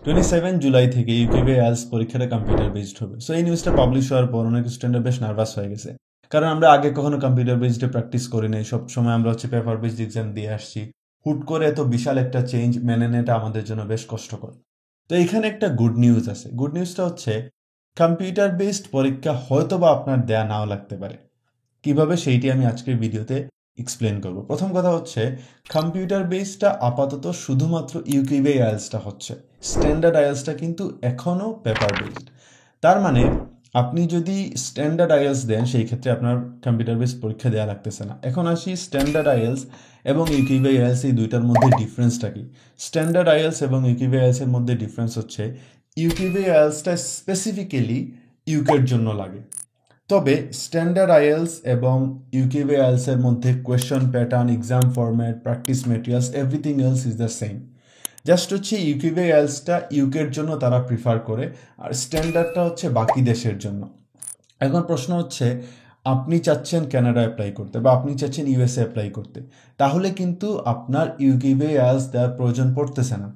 27 জুলাই থেকে ইউকিউবে আইএলটিএস পরীক্ষাটা computer based হবে। সো এই নিউজটা পাবলিশ হওয়ার পর অনেক স্টুডেন্টরা বেশ নার্ভাস হয়ে গেছে, কারণ আমরা আগে কখনো কম্পিউটার বেসডে প্র্যাকটিস করি নাই। সব সময় আমরা পেপার বেসড এক্সাম দিয়ে আসছি। হুট করে এত বিশাল একটা চেঞ্জ মেনে নেওয়াটা আমাদের জন্য বেশ কষ্টকর। তো এখানে একটা গুড নিউজ আছে। গুড নিউজটা হচ্ছে কম্পিউটার বেসড পরীক্ষা হয়তো বা আপনার দেয়া নাও লাগতে পারে। কিভাবে সেইটি আমি আজকের ভিডিওতে এক্সপ্লেন করব। প্রথম কথা হচ্ছে, কম্পিউটার বেসটা আপাতত শুধুমাত্র ইউকিউবে আইএলটিএসটা হচ্ছে, স্ট্যান্ডার্ড আইএলটিএসটা কিন্তু এখনও পেপার বেসড। তার মানে আপনি যদি স্ট্যান্ডার্ড আইএলটিএস দেন সেই ক্ষেত্রে আপনার কম্পিউটার বেসড পরীক্ষা দেওয়া লাগতেছে না। এখন আসি স্ট্যান্ডার্ড আইএলটিএস এবং ইউকিউবে আইএলটিএস এই দুইটার মধ্যে ডিফারেন্সটা কি। স্ট্যান্ডার্ড আইএলটিএস এবং ইউকিউবে আইএলটিএস এর মধ্যে ডিফারেন্স হচ্ছে, ইউকিউবে আইএলটিএসটা স্পেসিফিক্যালি ইউকের জন্য লাগে, তবে স্ট্যান্ডার্ড আইএলটিএস এবং ইউকিউবে আইএলটিএস এর মধ্যে question pattern, exam format, practice materials, everything else is the same. Just হচ্ছে ইউকিউবে আইএলটিএসটা ইউকের জন্য তারা প্রিফার করে, আর স্ট্যান্ডার্ডটা হচ্ছে বাকি দেশের জন্য। এখন প্রশ্ন হচ্ছে, আপনি চাচ্ছেন কানাডা অ্যাপ্লাই করতে বা আপনি চাচ্ছেন ইউএসএ অ্যাপ্লাই করতে, তাহলে কিন্তু আপনার ইউকিউবে আইএলটিএস দেওয়ার প্রয়োজন পড়তেছে না।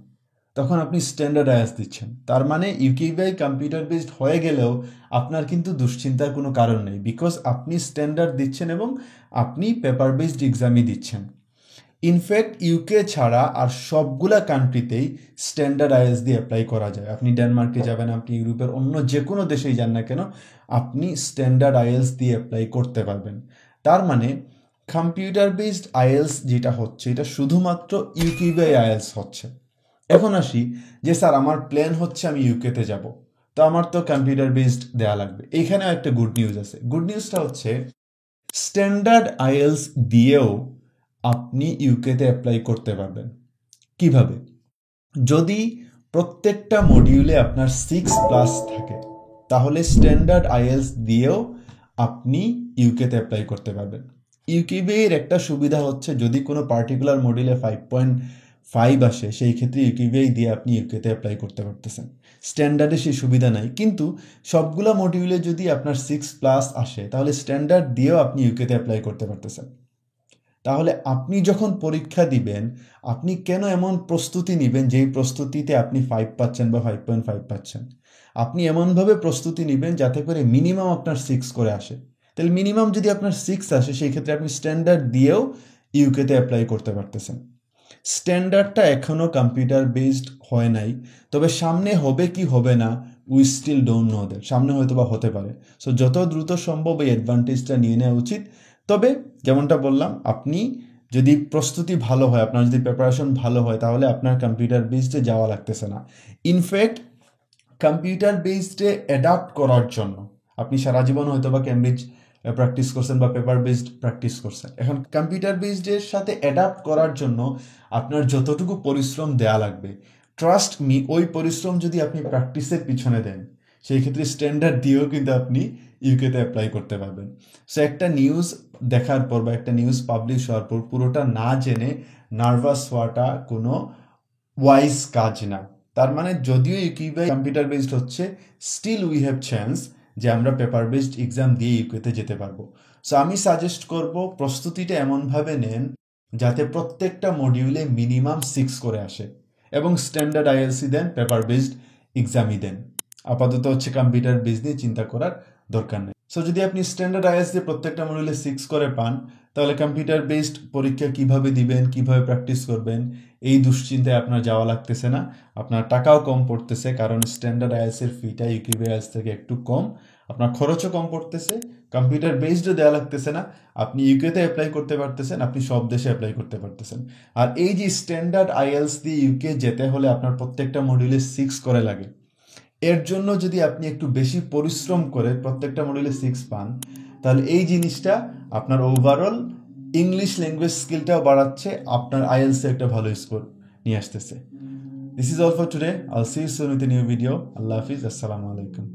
তখন আপনি স্ট্যান্ডার্ড আইএলটিএস দিচ্ছেন। তার মানে ইউকিউবে কম্পিউটার বেসড হয়ে গেলেও আপনার কিন্তু দুশ্চিন্তার কোনো কারণ নেই, বিকজ আপনি স্ট্যান্ডার্ড দিচ্ছেন এবং আপনি পেপার বেসড এক্সামই দিচ্ছেন। ইনফ্যাক্ট ইউকে ছাড়া আর সবগুলা কান্ট্রিতেই স্ট্যান্ডার্ড আইএলটিএস দিয়ে অ্যাপ্লাই করা যায়। আপনি ডেনমার্কে যাবেন, আপনি ইউরোপের অন্য যে কোনো দেশেই যান না কেন, আপনি স্ট্যান্ডার্ড আইএলটিএস দিয়ে অ্যাপ্লাই করতে পারবেন। তার মানে কম্পিউটার বেসড আইএলটিএস যেটা হচ্ছে, এটা শুধুমাত্র ইউকিউবে আইএলটিএস হচ্ছে। এখন আসি যে স্যার আমার প্ল্যান হচ্ছে আমি ইউকেতে যাব, তো আমার তো কম্পিউটার বেসড দেওয়া লাগবে। এইখানেও একটা গুড নিউজ আছে। গুড নিউজটা হচ্ছে, স্ট্যান্ডার্ড আইএলটিএস দিয়েও আপনি ইউকেতে অ্যাপ্লাই করতে পারবেন। কিভাবে? যদি প্রত্যেকটা মডিউলে আপনার 6+ থাকে, তাহলে স্ট্যান্ডার্ড আইএলটিএস দিয়েও আপনি ইউকেতে অ্যাপ্লাই করতে পারবেন। ইউকিউবে এর একটা সুবিধা হচ্ছে, যদি কোনো পার্টিকুলার মডিউলে 5.5 আসে, সেই ক্ষেত্রে ইউকিউবে দিয়ে আপনি ইউকেতে অ্যাপ্লাই করতে পারতেছেন। স্ট্যান্ডার্ডে সেই সুবিধা নাই, কিন্তু সবগুলা মডিউলে যদি আপনার 6+ আসে, তাহলে স্ট্যান্ডার্ড দিয়েও আপনি ইউকেতে অ্যাপ্লাই করতে পারতেছেন। তাহলে আপনি যখন পরীক্ষা দিবেন, আপনি কেন এমন প্রস্তুতি নেবেন যেই প্রস্তুতিতে আপনি 5 পাচ্ছেন বা 5.5 পাচ্ছেন? আপনি এমনভাবে প্রস্তুতি নেবেন যাতে করে মিনিমাম আপনার 6 করে আসে। তাহলে মিনিমাম যদি আপনার 6 আসে, সেই ক্ষেত্রে আপনি স্ট্যান্ডার্ড দিয়েও ইউকেতে অ্যাপ্লাই করতে পারতেছেন। স্ট্যান্ডার্ডটা এখনও কম্পিউটার বেসড হয় নাই, তবে সামনে হবে কি হবে না, we still don't know that. সামনে হয়তো বা হতে পারে। সো যত দ্রুত সম্ভব এই অ্যাডভান্টেজটা নিয়ে নেওয়া উচিত। তবে যেমনটা বললাম, আপনি যদি প্রস্তুতি ভালো হয়, আপনার যদি প্রিপারেশন ভালো হয়, তাহলে আপনার কম্পিউটার বেসডে যাওয়া লাগতেছে না। ইনফ্যাক্ট কম্পিউটার বেসডে অ্যাডাপ্ট করার জন্য আপনি সারা জীবন হয়তো বা ক্যামব্রিজ প্র্যাকটিস করছেন বা পেপার বেসড প্র্যাকটিস করছেন, এখন কম্পিউটার বেসডের সাথে অ্যাডাপ্ট করার জন্য আপনার যতটুকু পরিশ্রম দেয়া লাগবে, ট্রাস্ট মি, ওই পরিশ্রম যদি আপনি প্র্যাকটিসের পিছনে দেন, সেই ক্ষেত্রে স্ট্যান্ডার্ড দিয়েও কিন্তু আপনি ইউকেতে অ্যাপ্লাই করতে পারবেন। সো একটা নিউজ দেখার পর বা একটা নিউজ পাবলিশ হওয়ার পর পুরোটা না জেনে নার্ভাস হওয়াটা কোনো ওয়াইজ কাজ না। তার মানে যদিও ইউকিউবে কম্পিউটার বেসড হচ্ছে, স্টিল উই হ্যাভ চান্স যে আমরা পেপার বেসড এক্সাম দিয়ে ইউকেতে যেতে পারবো। সো আমি সাজেস্ট করব, প্রস্তুতিটা এমনভাবে নেন যাতে প্রত্যেকটা মডিউলে মিনিমাম 6 করে আসে, এবং স্ট্যান্ডার্ড আইএলটিএস দেন, পেপার বেসড এক্সামই দেন। আপাতত হচ্ছে কম্পিউটার বেস দিয়ে চিন্তা করার দরকার নেই। সো যদি আপনি স্ট্যান্ডার্ড আইএলটিএস দিয়ে প্রত্যেকটা মডিউলে 6 করে পান, তাহলে কম্পিউটার বেসড পরীক্ষা কিভাবে দিবেন, কিভাবে প্র্যাকটিস করবেন, এই দুশ্চিন্তায় আপনার যাওয়া লাগতেছে না। আপনার টাকাও কম পড়তেছে, কারণ স্ট্যান্ডার্ড আইএলটিএস এর ফিটা ইউকিউবে আইএলটিএস থেকে একটু কম। আপনার খরচও কম পড়তেছে, কম্পিউটার বেসডও দেওয়া লাগতেছে না। আপনি ইউকেতে অ্যাপ্লাই করতে পারতেছেন, আপনি সব দেশে অ্যাপ্লাই করতে পারতেছেন। আর এই যে স্ট্যান্ডার্ড আইএলটিএস দিয়ে ইউকে যেতে হলে আপনার প্রত্যেকটা মডিউলে 6 করে লাগে, এর জন্য যদি আপনি একটু বেশি পরিশ্রম করে প্রত্যেকটা মডিউলে 6 পান, তাহলে এই জিনিসটা আপনার ওভারঅল ইংলিশ ল্যাঙ্গুয়েজ স্কিলটাও বাড়াচ্ছে, আপনার আইএলটিএস একটা ভালো স্কোর নিয়ে আসতেছে। This is all for today. I'll see you soon with a new video. আল্লাহ হাফিজ, আসসালামু আলাইকুম।